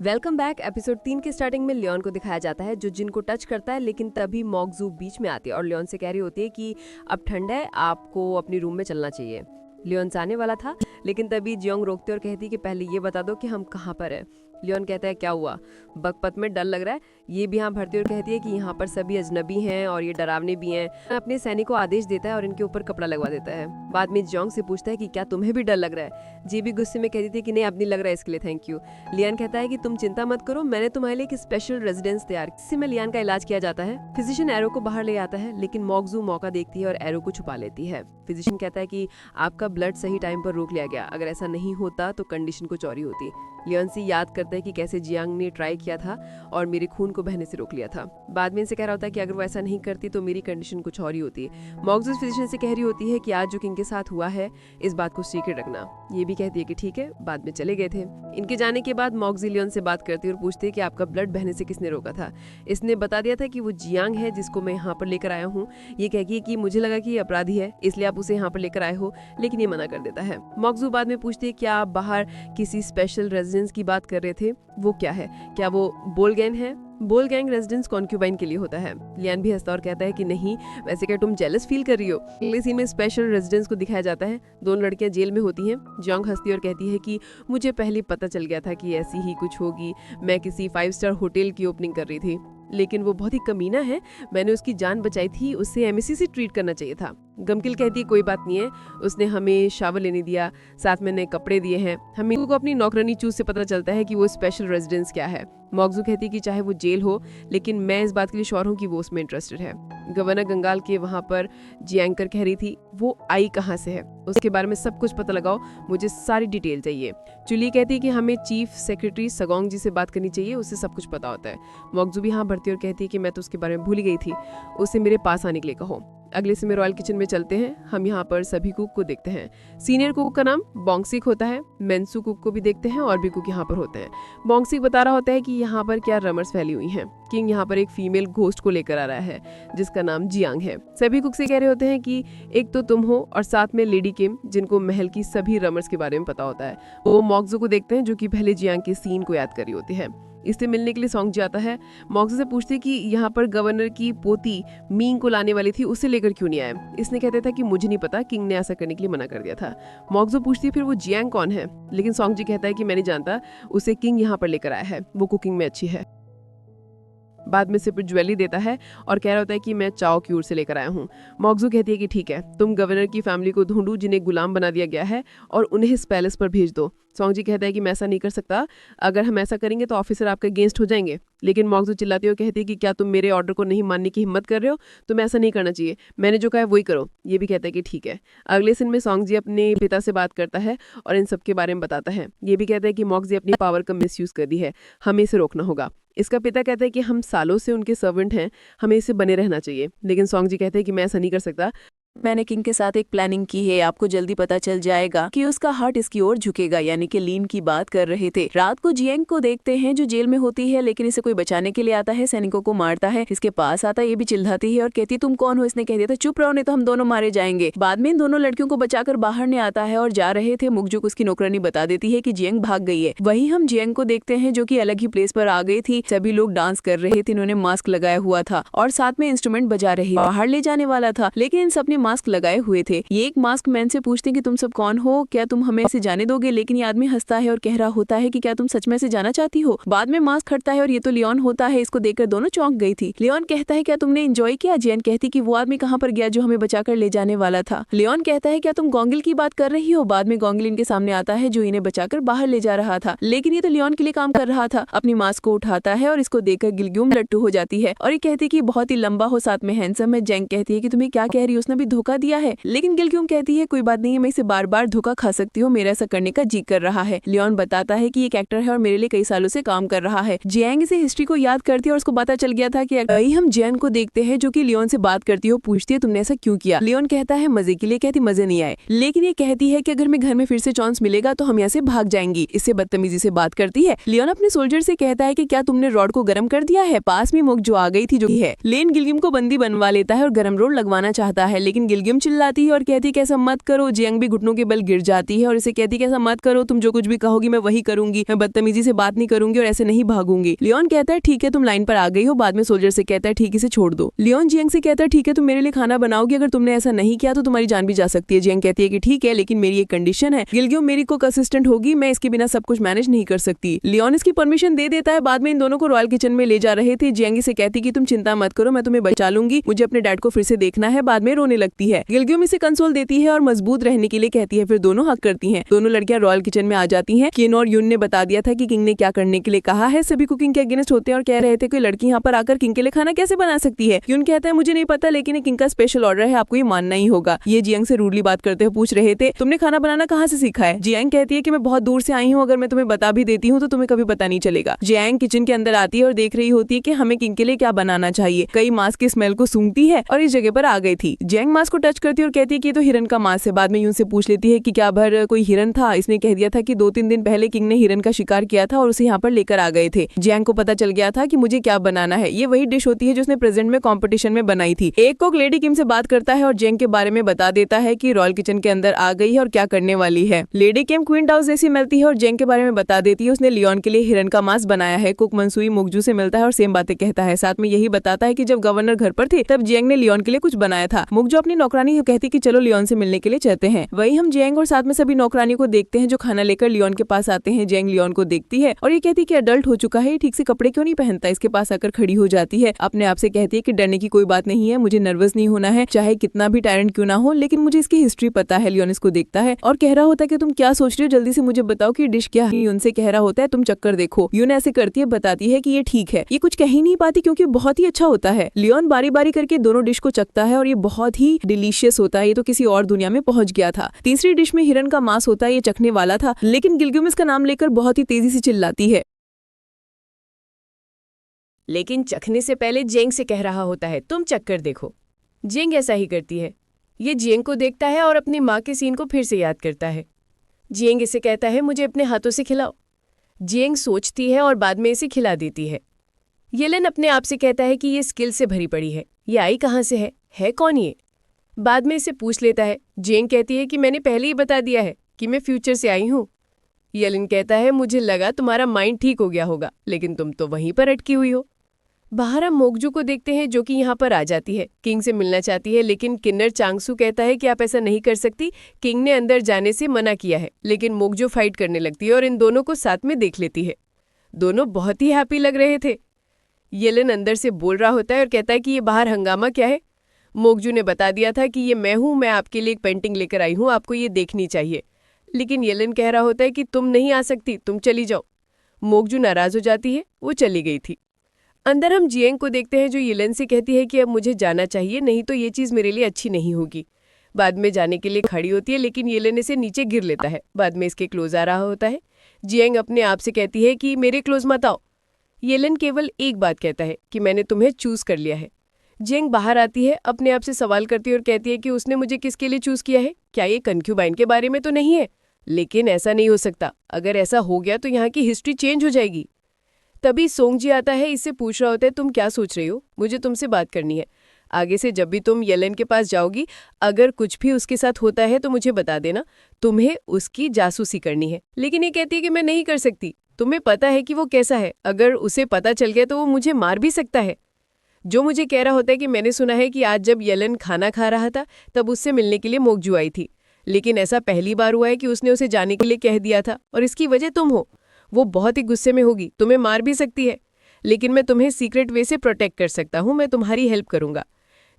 Welcome back. Episode 3 के starting में Leone को दिखाया जाता है जो जिन को टच करता है, लेकिन तभी मॉकजू बीच में आती है और लियोन से कह रही होती है कि अब ठंड है, आपको अपनी रूम में चलना चाहिए। लियोन जाने वाला था, लेकिन तभी जियोंग रोकते और कहती कि पहले ये बता दो कि हम कहाँ पर हैं। लियोन कहता है क्या हुआ, बकपत में डर लग रहा है। ये भी यहाँ भरती और कहती है कि यहाँ पर सभी अजनबी हैं और ये डरावने भी हैं। अपने सैनिक को आदेश देता है और इनके ऊपर कपड़ा लगवा देता है। बाद में जियोंग से पूछता है कि क्या तुम्हें भी डर लग रहा है। जी भी गुस्से में कहती थी कि नहीं, अब नहीं लग रहा है, इसके लिए थैंक यू। लियान कहता है कि तुम चिंता मत करो, मैंने तुम्हारे लिए एक स्पेशल रेजिडेंस तैयार की। इसी में लियान का इलाज किया जाता है। फिजिशियन एरो को बाहर ले आता है, लेकिन मॉकजू मौका देखती है और एरो को छुपा लेती है। फिजिशियन कहता है कि आपका ब्लड सही टाइम पर रोक लिया गया, अगर ऐसा नहीं होता तो कंडीशन कुछ और ही होती। लियोन से याद करता है कि कैसे जियांग ने ट्राई किया था और मेरे खून को बहने से रोक लिया था। बाद में इनसे कह रहा होता है कि अगर वो ऐसा नहीं करती तो मेरी कंडीशन कुछ और ही होती। मॉकजू फिजिशियन से कह रही होती है कि आज जो किंग के साथ हुआ है इस बात को सीक्रेट रखना। ये भी कहती है कि ठीक है। बाद में चले गए थे। इनके जाने के बाद मॉकजी लियोन से बात करती है और पूछती है कि आपका ब्लड बहने से किसने रोका था। इसने बता दिया था कि वो जियांग है जिसको मैं यहाँ पर लेकर आया हूँ। ये कहती है कि मुझे लगा कि ये अपराधी है, इसलिए आप उसे यहाँ पर लेकर आए हो, लेकिन ये मना कर देता है। मॉकजू बाद में पूछती है क्या आप बाहर किसी स्पेशल रेजिडेंस की बात कर रहे थे, वो क्या है, क्या वो बोलगैंग है? बोलगैंग रेजिडेंस कॉन्क्यूबाइन के लिए होता है। लियान भी हंसता और कहता है कि नहीं, वैसे क्या तुम जेलस फील कर रही हो। अगले सीन में स्पेशल रेजिडेंस को दिखाया जाता है। दोनों लड़कियां जेल में होती हैं। जियोंग हंसती और कहती है कि मुझे पहले पता चल गया था कि ऐसी ही कुछ होगी, मैं किसी 5 स्टार होटल की ओपनिंग कर रही थी, लेकिन वो बहुत ही कमीना है, मैंने उसकी जान बचाई थी, उससे एमएससी से ट्रीट करना चाहिए था। गमकिल कहती है कोई बात नहीं है, उसने हमें शावर लेने दिया, साथ में नए कपड़े दिए हैं। हमें को अपनी नौकरानी चूज से पता चलता है कि वो स्पेशल रेजिडेंस क्या है। मॉकजू कहती है कि चाहे वो जेल हो, लेकिन मैं इस बात के लिए श्योर हूँ कि वो उसमें इंटरेस्टेड है। गवर्नर गंगाल के वहाँ पर जियांकर कह रही थी वो आई कहाँ से है, उसके बारे में सब कुछ पता लगाओ, मुझे सारी डिटेल चाहिए। चुली कहती है कि हमें चीफ सेक्रेटरी सगोंग जी से बात करनी चाहिए, उससे सब कुछ पता होता है। मॉकजू भी यहाँ भरती और कहती है कि मैं तो उसके बारे में भूल गई थी, उसे मेरे पास आने के लिए कहो। अगले से में रॉयल किचन में चलते हैं। हम यहाँ पर सभी कुक को देखते हैं। सीनियर कुक का नाम बोंगसिक होता है। मेंसू कुक को भी देखते हैं और भी कुक यहाँ पर होते हैं। बोंगसिक बता रहा होता है कि यहाँ पर क्या रमर्स फैली हुई हैं। किंग यहाँ पर एक फीमेल घोस्ट को लेकर आ रहा है जिसका नाम जियांग है। सभी कुक से कह रहे होते हैं कि एक तो तुम हो और साथ में लेडी किम, जिनको महल की सभी रमर्स के बारे में पता होता है। वो मॉकजू को देखते हैं जो कि पहले जियांग के सीन को याद कर रही होती है। इससे मिलने के लिए सॉन्ग जाता है। मॉकजू से पूछते कि यहाँ पर गवर्नर की पोती मींग को लाने वाली थी, उसे लेकर क्यों नहीं आया। इसने कहता था कि मुझे नहीं पता, किंग ने ऐसा करने के लिए मना कर दिया था। मॉकजू पूछती है फिर वो जियांग कौन है, लेकिन सॉन्ग जी कहता है कि मैं नहीं जानता, उसे किंग यहाँ पर लेकर आया है, वो कुकिंग में अच्छी है। बाद में सिर्फ ज्वेलरी देता है और कह रहा होता है कि मैं चाओ की ओर से लेकर आया हूँ। मॉकजू कहती है कि ठीक है, तुम गवर्नर की फैमिली को ढूंढो जिन्हें गुलाम बना दिया गया है और उन्हें इस पैलेस पर भेज दो। सॉन्ग जी कहता है कि मैं ऐसा नहीं कर सकता, अगर हम ऐसा करेंगे तो ऑफिसर आपके अगेंस्ट हो जाएंगे। लेकिन मॉकजू चिल्लाती है और कहती है कि क्या तुम मेरे ऑर्डर को नहीं मानने की हिम्मत कर रहे हो, तुम्हें ऐसा नहीं करना चाहिए, मैंने जो कहा है वही करो। ये भी कहता है कि ठीक है। अगले सीन में सॉन्ग जी अपने पिता से बात करता है और इन सब के बारे में बताता है। ये भी कहता है कि मॉकजी अपनी पावर का मिसयूज कर दी है, हमें इसे रोकना होगा। इसका पिता कहता है कि हम सालों से उनके सर्वेंट हैं, हमें इसे बने रहना चाहिए। लेकिन सॉन्ग जी कहते हैं कि मैं ऐसा नहीं कर सकता, मैंने किंग के साथ एक प्लानिंग की है, आपको जल्दी पता चल जाएगा कि उसका हार्ट इसकी ओर झुकेगा। यानी कि लीन की बात कर रहे थे। रात को जियांग को देखते हैं जो जेल में होती है, लेकिन इसे कोई बचाने के लिए आता है, सैनिकों को मारता है। इसके पास आता है, ये भी चिल्लाती है और कहती तुम कौन हो। इसने कह दिया था चुप रहो नहीं तो हम दोनों मारे जाएंगे। बाद में इन दोनों लड़कियों को बचाकर बाहर ने आता है और जा रहे थे। मुकजुक उसकी नौकरानी बता देती है कि जियांग भाग गई है। वही हम जियांग को देखते हैं जो कि अलग ही प्लेस पर आ गई थी। सभी लोग डांस कर रहे थे, इन्होंने मास्क लगाया हुआ था और साथ में इंस्ट्रूमेंट बजा रहे, बाहर ले जाने वाला था, लेकिन इन सबने मास्क लगाए हुए थे। ये एक मास्क मैन से पूछते हैं कि तुम सब कौन हो, क्या तुम हमें इसे जाने दोगे। लेकिन ये आदमी हंसता है और कह रहा होता है कि क्या तुम सच में से जाना चाहती हो। बाद में मास्क हटता है और ये तो लियोन होता है। इसको देखकर दोनों चौंक गई थी। लियोन कहता है क्या तुमने एंजॉय किया। जियान कहती कि वो आदमी कहाँ पर गया जो हमें बचाकर ले जाने वाला था। लियोन कहता है क्या तुम गोंगिल की बात कर रही हो। बाद में गोंगिल इनके सामने आता है जो इन्हें बचाकर बाहर ले जा रहा था, लेकिन ये तो लियोन के लिए काम कर रहा था। अपनी मास्क को उठाता है और इसको देखकर गिलग्यूम लट्टू हो जाती है और ये कहती है कि बहुत ही लंबा हो, साथ में हैंडसम है। जेंग कहती है कि तुम्हें क्या कह रही हो, उसने भी धोखा दिया है। लेकिन गिलग्यूम कहती है कोई बात नहीं है, मैं इसे बार बार धोखा खा सकती हूँ, मेरा ऐसा करने का जी कर रहा है। लियोन बताता है कि एक एक्टर है और मेरे लिए कई सालों से काम कर रहा है। जियांग इसे हिस्ट्री को याद करती है और उसको पता चल गया था कि हम जियान को देखते हैं जो कि लियोन से बात करती है, पूछती है तुमने ऐसा क्यों किया। लियोन कहता है मजे के लिए। कहती मजे नहीं आए, लेकिन ये कहती है कि अगर मैं घर में फिर से चांस मिलेगा तो हम यहाँ से भाग जाएंगी। इससे बदतमीजी से बात करती है। लियोन अपने सोल्जर से कहता है कि क्या तुमने रॉड को गर्म कर दिया है। पास में मुक जो आ गई थी जो है। लेन गिलगिम को बंदी बनवा लेता है और गर्म रोड लगवाना चाहता है, लेकिन लेकिन गिलगिम चिल्लाती है और कहती है कैसा मत करो। जियांग भी घुटनों के बल गिर जाती है और इसे कहती है कैसा मत करो, तुम जो कुछ भी कहोगी मैं वही करूंगी, मैं बदतमीजी से बात नहीं करूंगी और ऐसे नहीं भागूंगी। लियोन कहता है ठीक है तुम लाइन पर आ गई हो। बाद में सोल्जर से कहता है ठीक, इसे छोड़ दो। लियोन जियांग से कहता है ठीक है तुम मेरे लिए खाना बनाओगी, अगर तुमने ऐसा नहीं किया तो तुम्हारी जान भी जा सकती है। जियांग कहती है कि ठीक है लेकिन मेरी एक कंडीशन है, गिलगिम मेरी कुक असिस्टेंट होगी, मैं इसके बिना सब कुछ मैनेज नहीं कर सकती। लियोन इसकी परमिशन दे देता है। बाद में इन दोनों को रॉयल किचन में ले जा रहे थे। जियांग से कहती कि तुम चिंता मत करो, मैं तुम्हें बचा लूंगी, मुझे अपने डैड को फिर से देखना है। बाद में रोने लगती है। गिलगिम इसे कंसोल देती है और मजबूत रहने के लिए कहती है। फिर दोनों हक करती हैं। दोनों लड़कियां रॉयल किचन में आ जाती हैं। किन और यून ने बता दिया था कि किंग ने क्या करने के लिए कहा है। सभी कुकिंग के अगेंस्ट होते हैं और कह रहे थे कि लड़की यहाँ पर आकर किंग के लिए खाना कैसे बना सकती है। यून कहता है मुझे नहीं पता लेकिन किंग का स्पेशल ऑर्डर है, आपको ये मानना ही होगा। ये जियांग से रूडली बात करते हुए पूछ रहे थे तुमने खाना बनाना कहाँ से सीखा है। जियांग कहती है कि मैं बहुत दूर से आई हूँ, अगर मैं तुम्हें बता भी देती हूँ तो तुम्हें कभी पता नहीं चलेगा। जियांग किचन के अंदर आती है और देख रही होती है कि हमें किंग के लिए क्या बनाना चाहिए। कई मांस की स्मेल को सूंघती है और इस जगह पर आ गई थी। जियांग मांस को टच करती है और कहती है कि ये तो हिरन का मांस है। बाद में यून से पूछ लेती है कि क्या भर कोई हिरन था। इसने कह दिया था कि 2-3 दिन पहले किंग ने हिरन का शिकार किया था और उसे यहाँ पर लेकर आ गए थे। जियांग को पता चल गया था कि मुझे क्या बनाना है। ये वही डिश होती है जो उसने प्रेजेंट में कंपटीशन में बनाई थी। एक कुक लेडी किम से बात करता है और जियांग के बारे में बता देता है कि रॉयल किचन के अंदर आ गई है और क्या करने वाली है। लेडी किम क्वीन डाउस जैसी मिलती है और जियांग के बारे में बता देती है उसने लियोन के लिए हिरन का मांस बनाया है। कुक मंसूई मोगजू से मिलता है और सेम बातें कहता है। साथ में यही बताता है कि जब गवर्नर घर पर थे तब जियांग ने लियोन के लिए कुछ बनाया था। मोगजू अपनी नौकरानी को कहती कि चलो लियोन से मिलने के लिए चलते हैं। वही हम जियांग और साथ में सभी नौकरानी को देखते हैं जो खाना लेकर लियोन के पास आते हैं। जियांग लियोन को देखती है और ये कहती कि अडल्ट हो चुका है, ठीक से कपड़े क्यों नहीं पहनता। इसके पास आकर खड़ी हो जाती है। अपने आप से कहती है कि डरने की कोई बात नहीं है, मुझे नर्वस नहीं होना है, चाहे कितना भी टायरेंट क्यों ना हो, लेकिन मुझे इसकी हिस्ट्री पता है। लियोन इसको देखता है और कह रहा होता है कि तुम क्या सोच रही हो, जल्दी से मुझे बताओ कि डिश क्या है। यून से कह रहा होता है तुम चक्कर देखो। यून ऐसे करती है, बताती है कि ये ठीक है। ये कुछ कह ही नहीं पाती क्योंकि बहुत ही अच्छा होता है। लियोन बारी बारी करके दोनों डिश को चखता है और ये बहुत ही डिलीशियस होता है। ये तो किसी और दुनिया में पहुंच गया था। तीसरी डिश में हिरन का मांस होता है, ये चखने वाला था लेकिन गिलगिम इसका नाम लेकर बहुत ही तेजी से चिल्लाती है। लेकिन चखने से पहले जियांग से कह रहा होता है तुम चक्कर देखो। जियांग ऐसा ही करती है। ये जियांग को देखता है और अपनी माँ के सीन को फिर से याद करता है। जियांग इसे कहता है मुझे अपने हाथों से खिलाओ। जियांग सोचती है और बाद में इसे खिला देती है। येलन अपने आप से कहता है कि ये स्किल से भरी पड़ी है, ये आई कहाँ से है कौन ये। बाद में इसे पूछ लेता है। जियांग कहती है कि मैंने पहले ही बता दिया है कि मैं फ्यूचर से आई हूँ। येलन कहता है मुझे लगा तुम्हारा माइंड ठीक हो गया होगा, लेकिन तुम तो वहीं पर अटकी हुई हो। बाहर हम मोगजू को देखते हैं जो कि यहाँ पर आ जाती है। किंग से मिलना चाहती है लेकिन किन्नर चांगसू कहता है कि आप ऐसा नहीं कर सकती, किंग ने अंदर जाने से मना किया है। लेकिन मोगजू फाइट करने लगती है और इन दोनों को साथ में देख लेती है। दोनों बहुत ही हैप्पी लग रहे थे। येलन अंदर से बोल रहा होता है और कहता है कि ये बाहर हंगामा क्या है। मोगजू ने बता दिया था कि ये मैं हूँ, मैं आपके लिए एक पेंटिंग लेकर आई हूँ, आपको ये देखनी चाहिए। लेकिन येलन कह रहा होता है कि तुम नहीं आ सकती, तुम चली जाओ। मोगजू नाराज हो जाती है, वो चली गई थी। अंदर हम जियांग को देखते हैं जो येलन से कहती है कि अब मुझे जाना चाहिए, नहीं तो ये चीज़ मेरे लिए अच्छी नहीं होगी। बाद में जाने के लिए खड़ी होती है लेकिन येलन इसे नीचे गिर लेता है। बाद में इसके क्लोज आ रहा होता है। जियांग अपने आप से कहती है कि मेरे क्लोज मत आओ। येलन केवल एक बात कहता है कि मैंने तुम्हें चूज कर लिया है। जियांग बाहर आती है, अपने आप से सवाल करती है और कहती है कि उसने मुझे किसके लिए चूज किया है, क्या ये कंक्यूबाइन के बारे में तो नहीं है। लेकिन ऐसा नहीं हो सकता, अगर ऐसा हो गया तो यहाँ की हिस्ट्री चेंज हो जाएगी। तभी सोंगजी आता है, इससे पूछ रहा होता है तुम क्या सोच रही हो, मुझे तुमसे बात करनी है। आगे से जब भी तुम येलन के पास जाओगी, अगर कुछ भी उसके साथ होता है तो मुझे बता देना, तुम्हें उसकी जासूसी करनी है। लेकिन ये कहती है कि मैं नहीं कर सकती, तुम्हें पता है कि वो कैसा है, अगर उसे पता चल गया तो वो मुझे मार भी सकता है। जो मुझे कह रहा होता है कि मैंने सुना है कि आज जब येलन खाना खा रहा था तब उससे मिलने के लिए मोगजू आई थी, लेकिन ऐसा पहली बार हुआ है कि उसने उसे जाने के लिए कह दिया था और इसकी वजह तुम हो। वो बहुत ही गुस्से में होगी, तुम्हें मार भी सकती है, लेकिन मैं तुम्हें सीक्रेट वे से प्रोटेक्ट कर सकता हूँ, मैं तुम्हारी हेल्प करूंगा।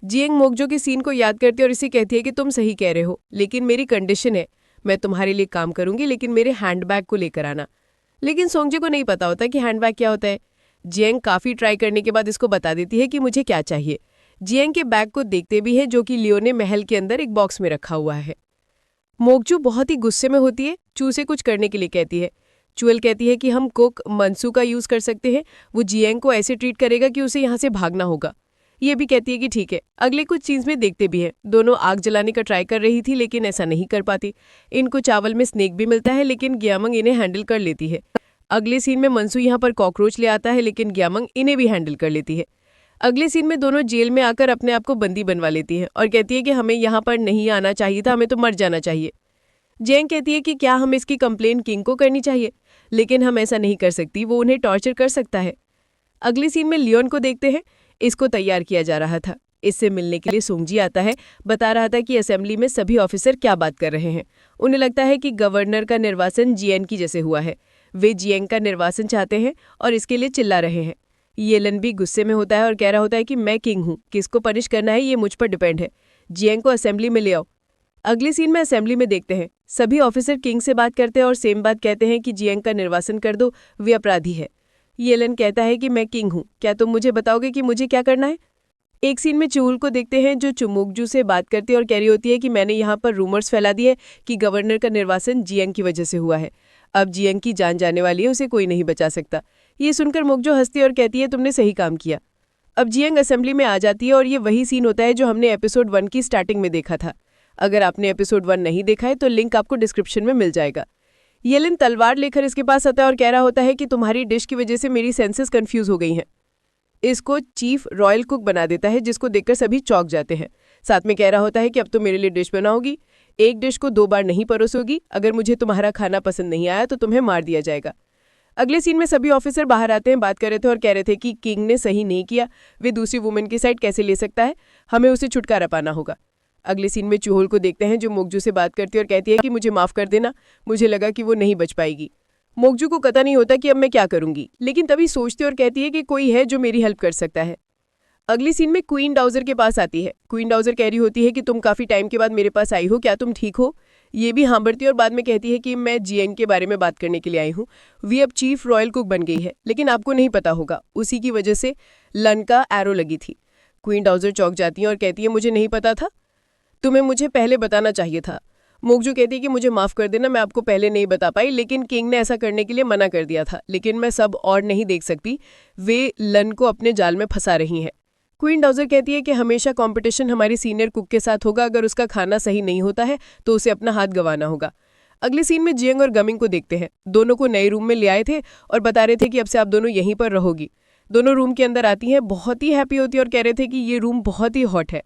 जियांग मोगजो के सीन को याद करती है और इसे कहती है कि तुम सही कह रहे हो, लेकिन मेरी कंडीशन है, मैं तुम्हारे लिए काम करूंगी लेकिन मेरे हैंडबैग को लेकर आना। लेकिन सोंगजे को नहीं पता होता कि हैंडबैग क्या होता है। जियांग काफ़ी ट्राई करने के बाद इसको बता देती है कि मुझे क्या चाहिए। जियांग के बैग को देखते भी है जो कि लियो ने महल के अंदर एक बॉक्स में रखा हुआ है। मोगजू बहुत ही गुस्से में होती है, चू से कुछ करने के लिए कहती है। चुएल कहती है कि हम कुक मंसू का यूज़ कर सकते हैं, वो जियांग को ऐसे ट्रीट करेगा कि उसे यहाँ से भागना होगा। ये भी कहती है कि ठीक है। अगले कुछ सीन्स में देखते भी हैं, दोनों आग जलाने का ट्राई कर रही थी लेकिन ऐसा नहीं कर पाती। इनको चावल में स्नेक भी मिलता है लेकिन ग्यामंग इन्हें हैंडल कर लेती है। अगले सीन में मंसू यहाँ पर कॉकरोच ले आता है लेकिन ग्यामंग इन्हें भी हैंडल कर लेती है। अगले सीन में दोनों जेल में आकर अपने आप को बंदी बनवा लेती हैं और कहती है कि हमें यहाँ पर नहीं आना चाहिए था, हमें तो मर जाना चाहिए। जेंग कहती है कि क्या हम इसकी कंप्लेन किंग को करनी चाहिए, लेकिन हम ऐसा नहीं कर सकती, वो उन्हें टॉर्चर कर सकता है। अगले सीन में लियोन को देखते हैं। इसको तैयार किया जा रहा था। इससे मिलने के लिए सोंगजी आता है, बता रहा था कि असेंबली में सभी ऑफिसर क्या बात कर रहे हैं। उन्हें लगता है कि गवर्नर का निर्वासन जियन की जैसे हुआ है। वे जियन का निर्वासन चाहते हैं और इसके लिए चिल्ला रहे हैं। येलन भी गुस्से में होता है और कह रहा होता है कि मैं किंग हूँ, किसको पनिश करना है ये मुझ पर डिपेंड है, जियन को असेंबली में ले आओ। अगले सीन में असेंबली में देखते हैं सभी ऑफिसर किंग से बात करते हैं और सेम बात कहते हैं कि जियन का निर्वासन कर दो, वे अपराधी है। येलन कहता है कि मैं किंग हूँ, क्या तुम मुझे बताओगे कि मुझे क्या करना है। एक सीन में चूल को देखते हैं जो चुमुकजू से बात करती है और कह रही होती है कि मैंने यहाँ पर रूमर्स फैला दिए कि गवर्नर का निर्वासन जियंग की वजह से हुआ है। अब जियंग की जान जाने वाली है, उसे कोई नहीं बचा सकता। ये सुनकर मुकजो हंसती है और कहती है तुमने सही काम किया। अब जियंग असेंबली में आ जाती है और ये वही सीन होता है जो हमने एपिसोड 1 की स्टार्टिंग में देखा था। अगर आपने एपिसोड 1 नहीं देखा है तो लिंक आपको डिस्क्रिप्शन में मिल जाएगा। येलिन तलवार लेकर इसके पास आता है और कह रहा होता है कि तुम्हारी डिश की वजह से मेरी सेंसेस कंफ्यूज हो गई हैं। इसको चीफ रॉयल कुक बना देता है, जिसको देखकर सभी चौंक जाते हैं। साथ में कह रहा होता है कि अब तो मेरे लिए डिश बनाओगी, एक डिश को 2 बार नहीं परोसोगी, अगर मुझे तुम्हारा खाना पसंद नहीं आया तो तुम्हें मार दिया जाएगा। अगले सीन में सभी ऑफिसर बाहर आते हैं, बात कर रहे थे और कह रहे थे कि किंग ने सही नहीं किया, वे दूसरी वुमेन की साइड कैसे ले सकता है, हमें उसे छुटकारा पाना होगा। अगले सीन में चूहोल को देखते हैं जो मोकजू से बात करती है और कहती है कि मुझे माफ कर देना, मुझे लगा कि वो नहीं बच पाएगी। मोकजू को पता नहीं होता कि अब मैं क्या करूंगी, लेकिन तभी सोचती और कहती है कि कोई है जो मेरी हेल्प कर सकता है। अगली सीन में क्वीन डाउजर के पास आती है। क्वीन डाउजर कह रही होती है कि तुम काफी टाइम के बाद मेरे पास आई हो, क्या तुम ठीक हो। ये भी हाँ भरती है और बाद में कहती है कि मैं जियन के बारे में बात करने के लिए आई हूँ। वी अब चीफ रॉयल कुक बन गई है, लेकिन आपको नहीं पता होगा, उसी की वजह से लन का एरो लगी थी। क्वीन डाउजर चौंक जाती है और कहती है मुझे नहीं पता था, तुम्हें मुझे पहले बताना चाहिए था। मोकजू कहती है कि मुझे माफ कर देना, मैं आपको पहले नहीं बता पाई, लेकिन किंग ने ऐसा करने के लिए मना कर दिया था, लेकिन मैं सब और नहीं देख सकती, वे लन को अपने जाल में फंसा रही हैं। क्वीन डाउजर कहती है कि हमेशा कंपटीशन हमारी सीनियर कुक के साथ होगा, अगर उसका खाना सही नहीं होता है तो उसे अपना हाथ गंवाना होगा। अगले सीन में जियंग और गमिंग को देखते हैं। दोनों को नए रूम में ले आए थे और बता रहे थे कि अब से आप दोनों यहीं पर रहोगी। दोनों रूम के अंदर आती हैं, बहुत ही हैप्पी होती है और कह रहे थे कि ये रूम बहुत ही हॉट है।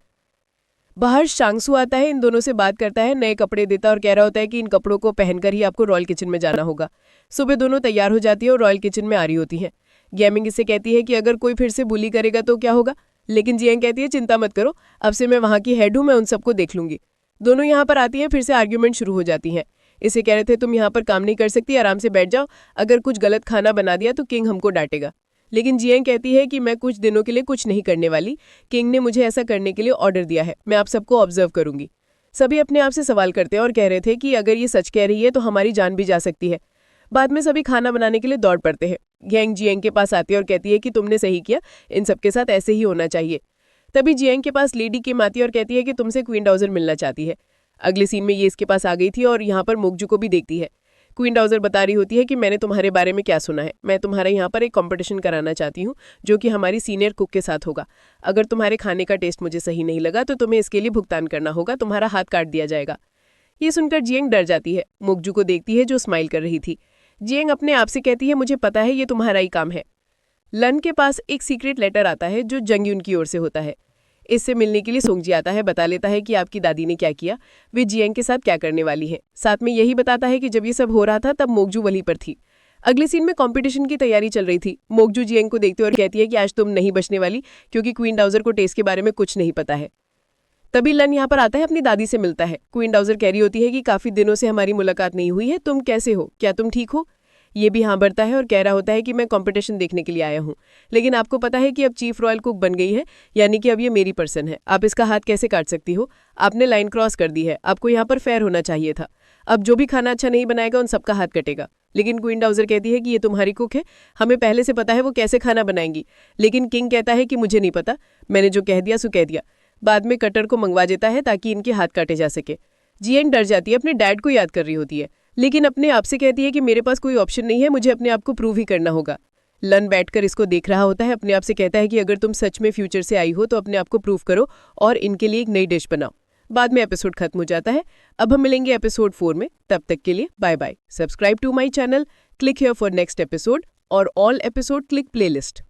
बाहर शांगसू आता है, इन दोनों से बात करता है, नए कपड़े देता और कह रहा होता है कि इन कपड़ों को पहनकर ही आपको रॉयल किचन में जाना होगा। सुबह दोनों तैयार हो जाती है और रॉयल किचन में आ रही होती हैं। गेमिंग इससे कहती है कि अगर कोई फिर से बुली करेगा तो क्या होगा, लेकिन जियंग कहती है चिंता मत करो, अब से मैं वहाँ की हेड हूँ, मैं उन सबको देख लूंगी। दोनों यहाँ पर आती हैं, फिर से आर्ग्यूमेंट शुरू हो जाती हैं। इसे कह रहे थे तुम यहाँ पर काम नहीं कर सकती, आराम से बैठ जाओ, अगर कुछ गलत खाना बना दिया तो किंग हमको डांटेगा। लेकिन जियंग कहती है कि मैं कुछ दिनों के लिए कुछ नहीं करने वाली, किंग ने मुझे ऐसा करने के लिए ऑर्डर दिया है, मैं आप सबको ऑब्जर्व करूंगी। सभी अपने आप से सवाल करते हैं और कह रहे थे कि अगर ये सच कह रही है तो हमारी जान भी जा सकती है। बाद में सभी खाना बनाने के लिए दौड़ पड़ते हैं। गैंग जियंग के पास आती है और कहती है कि तुमने सही किया, इन सबके साथ ऐसे ही होना चाहिए। तभी जियंग के पास लेडी किम आती है और कहती है कि तुमसे क्वीन डाउजर मिलना चाहती है। अगले सीन में ये इसके पास आ गई थी और यहाँ पर मोकजू को भी देखती है। क्वीन डाउजर बता रही होती है कि मैंने तुम्हारे बारे में क्या सुना है, मैं तुम्हारे यहाँ पर एक कंपटीशन कराना चाहती हूँ जो कि हमारी सीनियर कुक के साथ होगा। अगर तुम्हारे खाने का टेस्ट मुझे सही नहीं लगा तो तुम्हें इसके लिए भुगतान करना होगा, तुम्हारा हाथ काट दिया जाएगा। ये सुनकर जियंग डर जाती है। मोकजू को देखती है जो स्माइल कर रही थी। जियंग अपने आप से कहती है मुझे पता है ये तुम्हारा ही काम है। लन के पास एक सीक्रेट लेटर आता है जो जंगयुन की ओर से होता है। इससे मिलने के लिए सोंगजी आता है, बता लेता है कि आपकी दादी ने क्या किया, वे जियंग के साथ क्या करने वाली है। साथ में यही बताता है कि जब ये सब हो रहा था तब मोकजू वहीं पर थी। अगले सीन में कंपटीशन की तैयारी चल रही थी। मोकजू जियंग को देखती है और कहती है कि आज तुम नहीं बचने वाली, क्योंकि क्वीन डाउजर को टेस्ट के बारे में कुछ नहीं पता है। तभी लन यहाँ पर आता है, अपनी दादी से मिलता है। क्वीन डाउजर कह रही होती है कि काफी दिनों से हमारी मुलाकात नहीं हुई है, तुम कैसे हो, क्या तुम ठीक हो। ये भी हाँ भरता है और कह रहा होता है कि मैं कंपटीशन देखने के लिए आया हूँ, लेकिन आपको पता है कि अब चीफ रॉयल कुक बन गई है, यानी कि अब ये मेरी पर्सन है, आप इसका हाथ कैसे काट सकती हो, आपने लाइन क्रॉस कर दी है, आपको यहाँ पर फेयर होना चाहिए था। अब जो भी खाना अच्छा नहीं बनाएगा उन सबका हाथ कटेगा। लेकिन क्वीन डाउजर कहती है कि ये तुम्हारी कुक है, हमें पहले से पता है वो कैसे खाना बनाएंगी। लेकिन किंग कहता है कि मुझे नहीं पता, मैंने जो कह दिया सो कह दिया। बाद में कटर को मंगवा देता है ताकि इनके हाथ काटे जा सके। जियंग डर जाती है, अपने डैड को याद कर रही होती है, लेकिन अपने आप से कहती है कि मेरे पास कोई ऑप्शन नहीं है, मुझे अपने आप को प्रूव ही करना होगा। लन बैठकर इसको देख रहा होता है, अपने आप से कहता है कि अगर तुम सच में फ्यूचर से आई हो तो अपने आप को प्रूव करो और इनके लिए एक नई डिश बनाओ। बाद में एपिसोड खत्म हो जाता है। अब हम मिलेंगे एपिसोड 4 में, तब तक के लिए bye bye. Subscribe to my channel, click here for next episode और ऑल एपिसोड क्लिक प्लेलिस्ट।